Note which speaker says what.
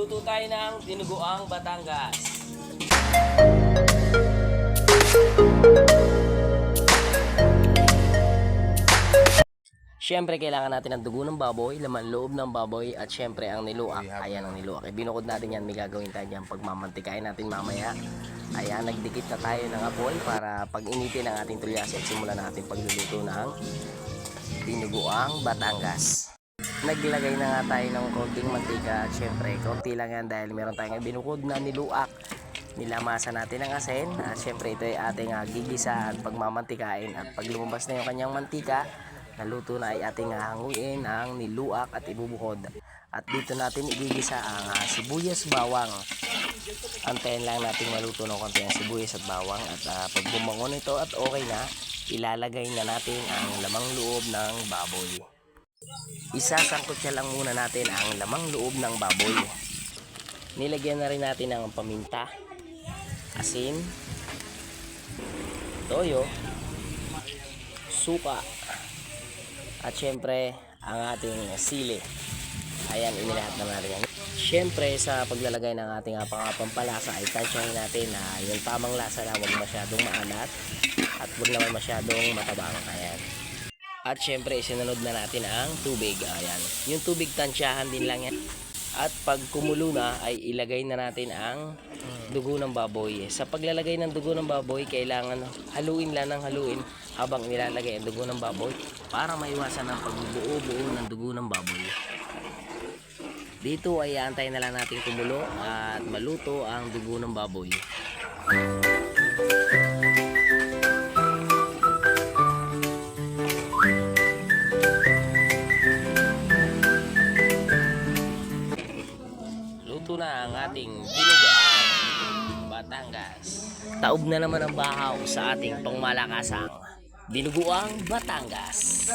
Speaker 1: Magluluto tayo ng dinuguang Batangas. Siyempre, kailangan natin ng dugo ng baboy, laman loob ng baboy, at siyempre ang niluak. Ayan ang niluak. Binukod natin yan, may gagawin tayo dyan pagmamantikain natin mamaya. Ayan, nagdikit na tayo ng apoy para pag initin ang ating tulyasi at simulan natin pagluluto ng dinuguang Batangas. Naglagay na nga tayo ng konting mantika at syempre konti lang yan dahil meron tayong binukod na niluak. Nilamasa natin ang asin at syempre ito ay ating gigisa at pagmamantikain, at pag lumabas na yung kanyang mantika, naluto na, ay ating hanguin ang niluak at ibubukod. At dito natin igigisa ang sibuyas, bawang. Antayin lang natin maluto ng konti ang sibuyas at bawang, at pag bumangon ito at okay na, ilalagay na natin ang lamang loob ng baboy. Isasangkot siya lang muna natin ang lamang loob ng baboy. Nilagyan na rin natin ng paminta, asin, toyo, suka, at syempre ang ating sili. Ayan, inilahat na natin yan. Syempre sa paglalagay ng ating pampalasa ay tansyahin natin na yung tamang lasa na, huwag masyadong maalat at huwag naman masyadong matabang. Ayan. At syempre isinunod na natin ang tubig. Ayan. Yung tubig tansyahan din lang yan. At pag kumulo na ay ilagay na natin ang dugo ng baboy. Sa paglalagay ng dugo ng baboy, kailangan haluin lang ng haluin habang nilalagay ang dugo ng baboy para maiwasan ang pagbubuo-buo ng dugo ng baboy. Dito ay aantayin na lang natin kumulo at maluto ang dugo ng baboy. Luto na ang ating dinuguang Batangas. Taob na naman ang bahaw sa ating pangmalakasang dinuguang Batangas.